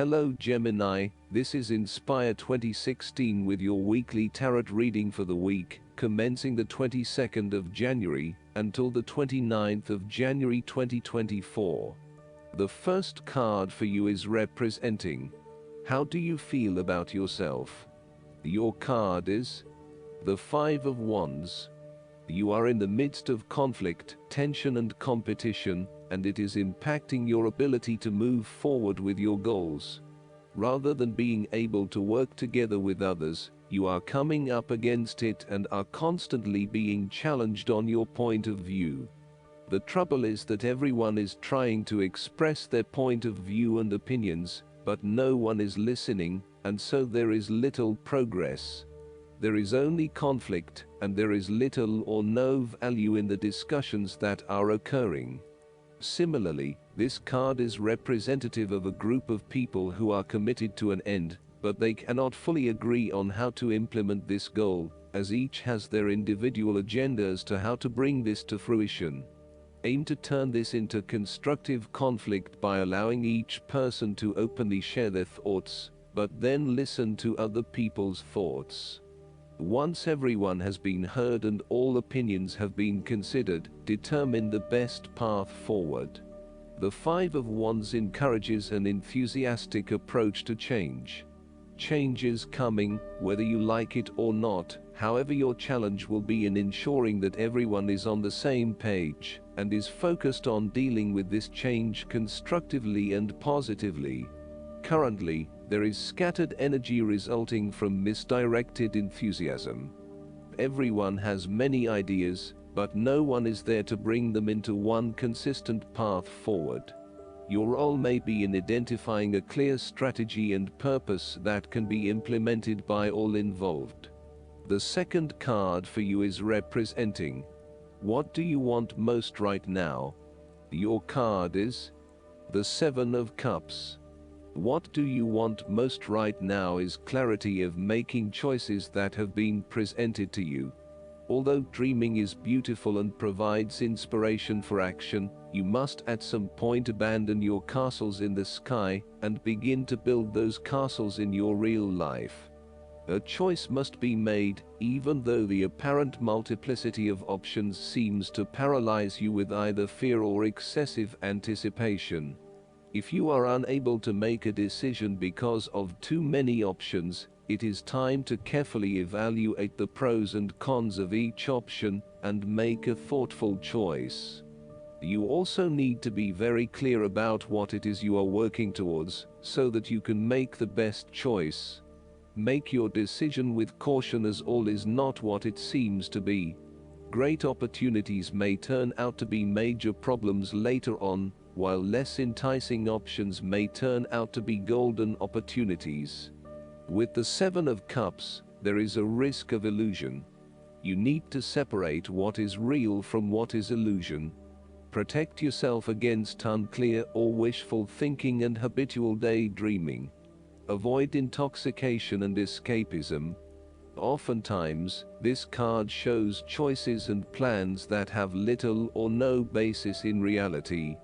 Hello Gemini, this is Inspire 2016 with your weekly tarot reading for the week, commencing the 22nd of January until the 29th of January 2024. The first card for you is representing. How do you feel about yourself? Your card is the Five of Wands. You are in the midst of conflict, tension and competition, and it is impacting your ability to move forward with your goals. Rather than being able to work together with others, you are coming up against it and are constantly being challenged on your point of view. The trouble is that everyone is trying to express their point of view and opinions, but no one is listening, and so there is little progress. There is only conflict, and there is little or no value in the discussions that are occurring. Similarly, this card is representative of a group of people who are committed to an end, but they cannot fully agree on how to implement this goal, as each has their individual agenda as to how to bring this to fruition. Aim to turn this into constructive conflict by allowing each person to openly share their thoughts, but then listen to other people's thoughts. Once everyone has been heard and all opinions have been considered, determine the best path forward. The Five of Wands encourages an enthusiastic approach to change. Change is coming, whether you like it or not. However, your challenge will be in ensuring that everyone is on the same page and is focused on dealing with this change constructively and positively. Currently, there is scattered energy resulting from misdirected enthusiasm. Everyone has many ideas, but no one is there to bring them into one consistent path forward. Your role may be in identifying a clear strategy and purpose that can be implemented by all involved. The second card for you is representing. What do you want most right now? Your card is the Seven of Cups. What do you want most right now is clarity of making choices that have been presented to you. Although dreaming is beautiful and provides inspiration for action, you must at some point abandon your castles in the sky and begin to build those castles in your real life. A choice must be made, even though the apparent multiplicity of options seems to paralyze you with either fear or excessive anticipation. If you are unable to make a decision because of too many options, it is time to carefully evaluate the pros and cons of each option and make a thoughtful choice. You also need to be very clear about what it is you are working towards, so that you can make the best choice. Make your decision with caution, as all is not what it seems to be. Great opportunities may turn out to be major problems later on, while less enticing options may turn out to be golden opportunities. With the Seven of Cups, there is a risk of illusion. You need to separate what is real from what is illusion. Protect yourself against unclear or wishful thinking and habitual daydreaming. Avoid intoxication and escapism. Oftentimes, this card shows choices and plans that have little or no basis in reality.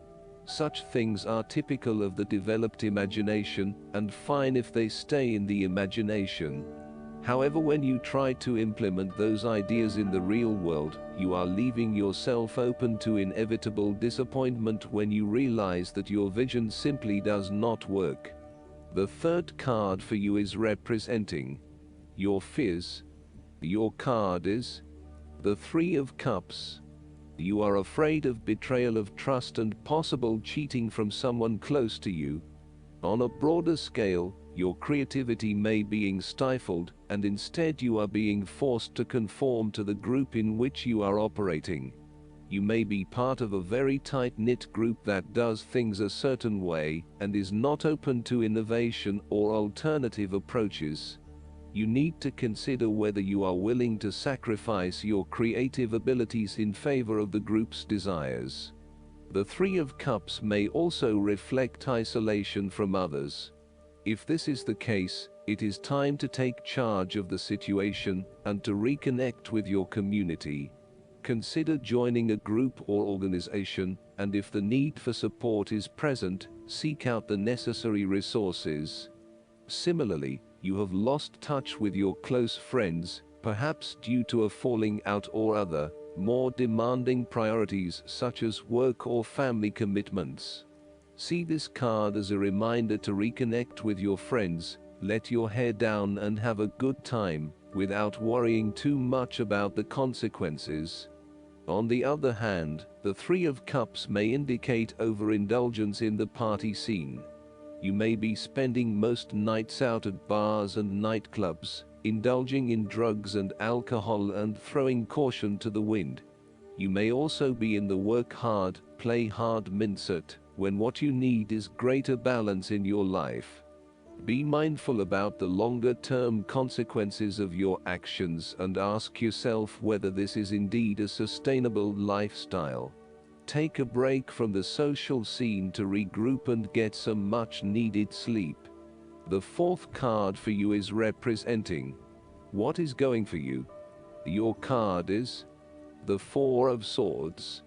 Such things are typical of the developed imagination, and fine if they stay in the imagination. However, when you try to implement those ideas in the real world, you are leaving yourself open to inevitable disappointment when you realize that your vision simply does not work. The third card for you is representing your fears. Your card is the Three of Cups. You are afraid of betrayal of trust and possible cheating from someone close to you. On a broader scale, your creativity may be being stifled, and instead you are being forced to conform to the group in which you are operating. You may be part of a very tight-knit group that does things a certain way and is not open to innovation or alternative approaches. You need to consider whether you are willing to sacrifice your creative abilities in favor of the group's desires. The Three of Cups may also reflect isolation from others. If this is the case, it is time to take charge of the situation and to reconnect with your community. Consider joining a group or organization, and if the need for support is present, seek out the necessary resources. Similarly, you have lost touch with your close friends, perhaps due to a falling out or other, more demanding priorities such as work or family commitments. See this card as a reminder to reconnect with your friends, let your hair down and have a good time, without worrying too much about the consequences. On the other hand, the Three of Cups may indicate overindulgence in the party scene. You may be spending most nights out at bars and nightclubs, indulging in drugs and alcohol and throwing caution to the wind. You may also be in the work hard, play hard mindset, when what you need is greater balance in your life. Be mindful about the longer-term consequences of your actions and ask yourself whether this is indeed a sustainable lifestyle. Take a break from the social scene to regroup and get some much-needed sleep. The fourth card for you is representing what is going for you. Your card is the Four of Swords.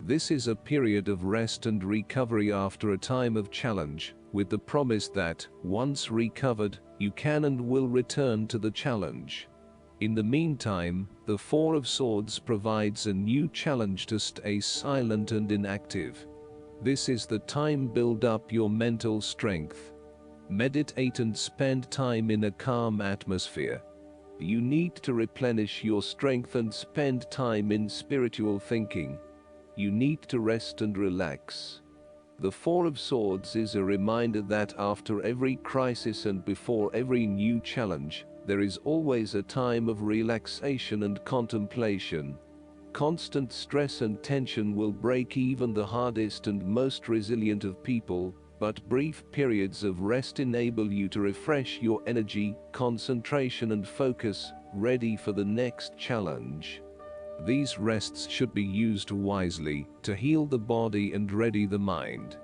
This is a period of rest and recovery after a time of challenge, with the promise that, once recovered, you can and will return to the challenge. In the meantime, the Four of Swords provides a new challenge to stay silent and inactive. This is the time to build up your mental strength. Meditate and spend time in a calm atmosphere. You need to replenish your strength and spend time in spiritual thinking. You need to rest and relax. The Four of Swords is a reminder that after every crisis and before every new challenge, there is always a time of relaxation and contemplation. Constant stress and tension will break even the hardest and most resilient of people, but brief periods of rest enable you to refresh your energy, concentration and focus, ready for the next challenge. These rests should be used wisely to heal the body and ready the mind.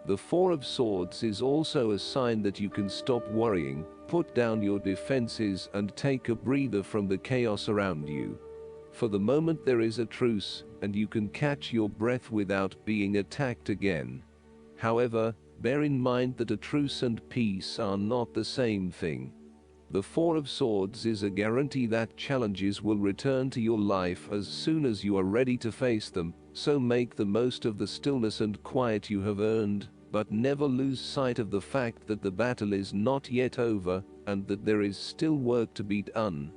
The Four of Swords is also a sign that you can stop worrying, put down your defenses and take a breather from the chaos around you. For the moment there is a truce, and you can catch your breath without being attacked again. However, bear in mind that a truce and peace are not the same thing. The Four of Swords is a guarantee that challenges will return to your life as soon as you are ready to face them, so make the most of the stillness and quiet you have earned, but never lose sight of the fact that the battle is not yet over, and that there is still work to be done.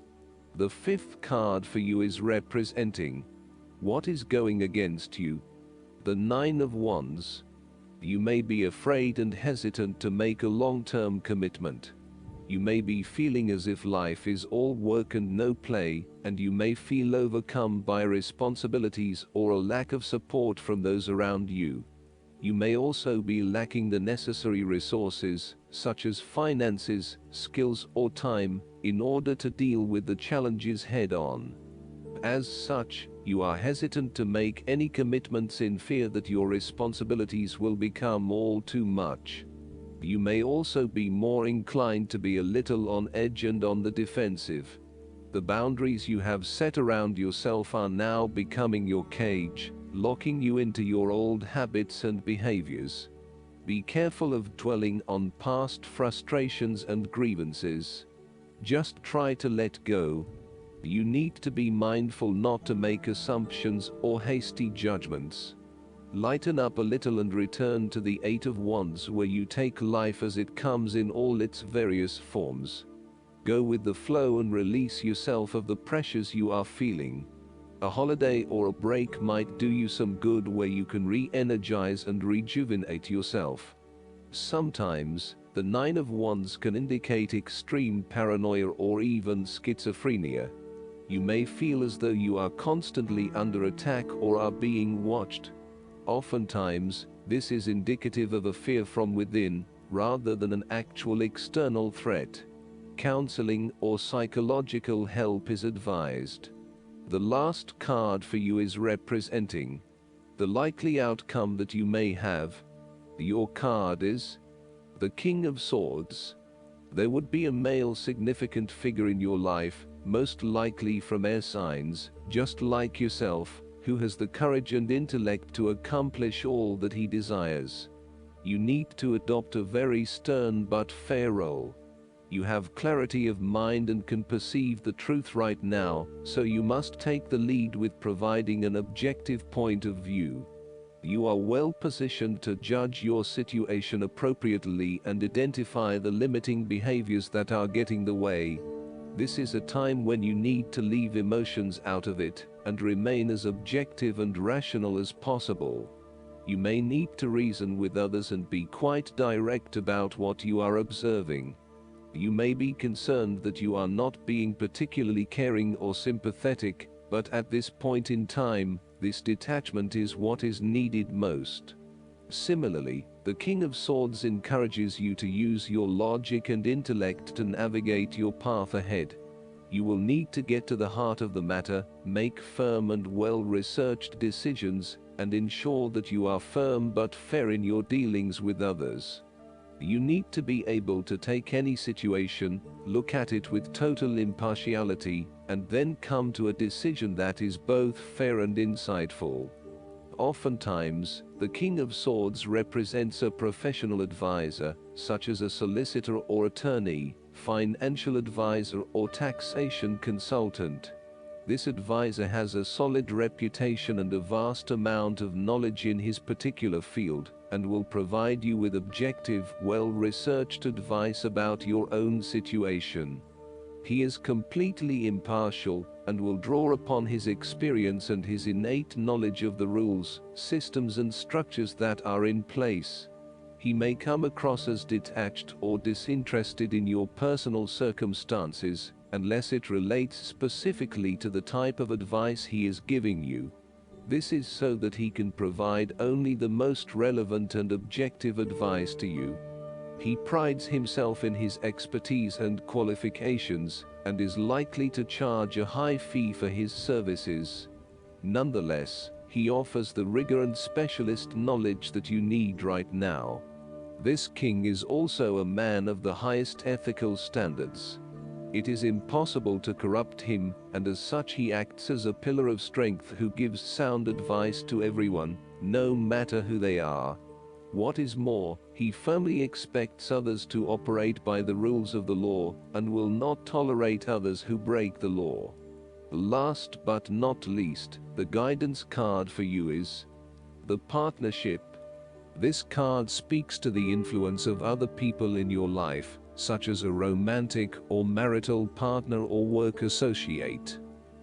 The fifth card for you is representing what is going against you. The Nine of Wands. You may be afraid and hesitant to make a long-term commitment. You may be feeling as if life is all work and no play, and you may feel overcome by responsibilities or a lack of support from those around you. You may also be lacking the necessary resources, such as finances, skills or time, in order to deal with the challenges head-on. As such, you are hesitant to make any commitments in fear that your responsibilities will become all too much. You may also be more inclined to be a little on edge and on the defensive. The boundaries you have set around yourself are now becoming your cage, locking you into your old habits and behaviors. Be careful of dwelling on past frustrations and grievances. Just try to let go. You need to be mindful not to make assumptions or hasty judgments. Lighten up a little and return to the Eight of Wands, where you take life as it comes in all its various forms. Go with the flow and release yourself of the pressures you are feeling. A holiday or a break might do you some good, where you can re-energize and rejuvenate yourself. Sometimes, the Nine of Wands can indicate extreme paranoia or even schizophrenia. You may feel as though you are constantly under attack or are being watched. Oftentimes, this is indicative of a fear from within, rather than an actual external threat. Counseling or psychological help is advised. The last card for you is representing the likely outcome that you may have. Your card is the King of Swords. There would be a male significant figure in your life, most likely from air signs, just like yourself, who has the courage and intellect to accomplish all that he desires. You need to adopt a very stern but fair role. You have clarity of mind and can perceive the truth right now, so you must take the lead with providing an objective point of view. You are well positioned to judge your situation appropriately and identify the limiting behaviors that are getting the way. This is a time when you need to leave emotions out of it and remain as objective and rational as possible. You may need to reason with others and be quite direct about what you are observing. You may be concerned that you are not being particularly caring or sympathetic, but at this point in time, this detachment is what is needed most. Similarly, the King of Swords encourages you to use your logic and intellect to navigate your path ahead. You will need to get to the heart of the matter, make firm and well-researched decisions, and ensure that you are firm but fair in your dealings with others. You need to be able to take any situation, look at it with total impartiality, and then come to a decision that is both fair and insightful. Oftentimes, the King of Swords represents a professional advisor, such as a solicitor or attorney, financial advisor or taxation consultant. This advisor has a solid reputation and a vast amount of knowledge in his particular field, and will provide you with objective, well-researched advice about your own situation. He is completely impartial, and will draw upon his experience and his innate knowledge of the rules, systems and structures that are in place. He may come across as detached or disinterested in your personal circumstances, unless it relates specifically to the type of advice he is giving you. This is so that he can provide only the most relevant and objective advice to you. He prides himself in his expertise and qualifications, and is likely to charge a high fee for his services. Nonetheless, he offers the rigor and specialist knowledge that you need right now. This king is also a man of the highest ethical standards. It is impossible to corrupt him, and as such he acts as a pillar of strength who gives sound advice to everyone, no matter who they are. What is more, he firmly expects others to operate by the rules of the law, and will not tolerate others who break the law. Last but not least, the guidance card for you is the Partnership. This card speaks to the influence of other people in your life, such as a romantic or marital partner or work associate.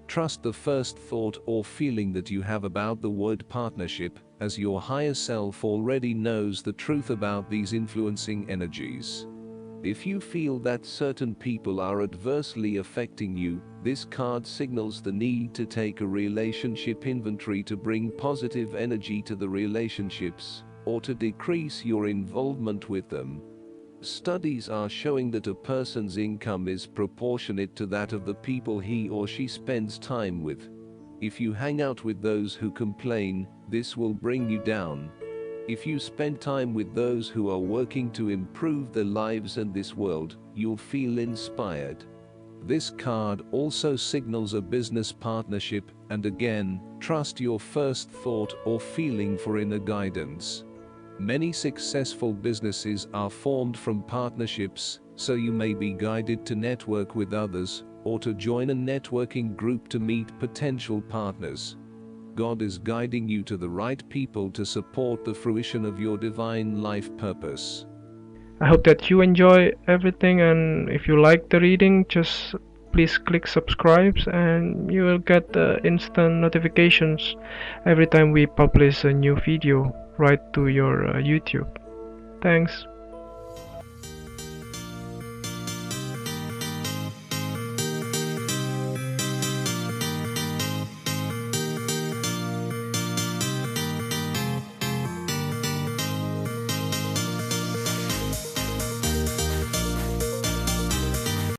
Trust the first thought or feeling that you have about the word partnership, as your higher self already knows the truth about these influencing energies. If you feel that certain people are adversely affecting you, this card signals the need to take a relationship inventory to bring positive energy to the relationships, or to decrease your involvement with them. Studies are showing that a person's income is proportionate to that of the people he or she spends time with. If you hang out with those who complain, this will bring you down. If you spend time with those who are working to improve their lives and this world, you'll feel inspired. This card also signals a business partnership, and again, trust your first thought or feeling for inner guidance. Many successful businesses are formed from partnerships, so you may be guided to network with others, or to join a networking group to meet potential partners. God is guiding you to the right people to support the fruition of your divine life purpose. I hope that you enjoy everything, and if you like the reading, just please click subscribe and you will get instant notifications every time we publish a new video right to your YouTube. Thanks.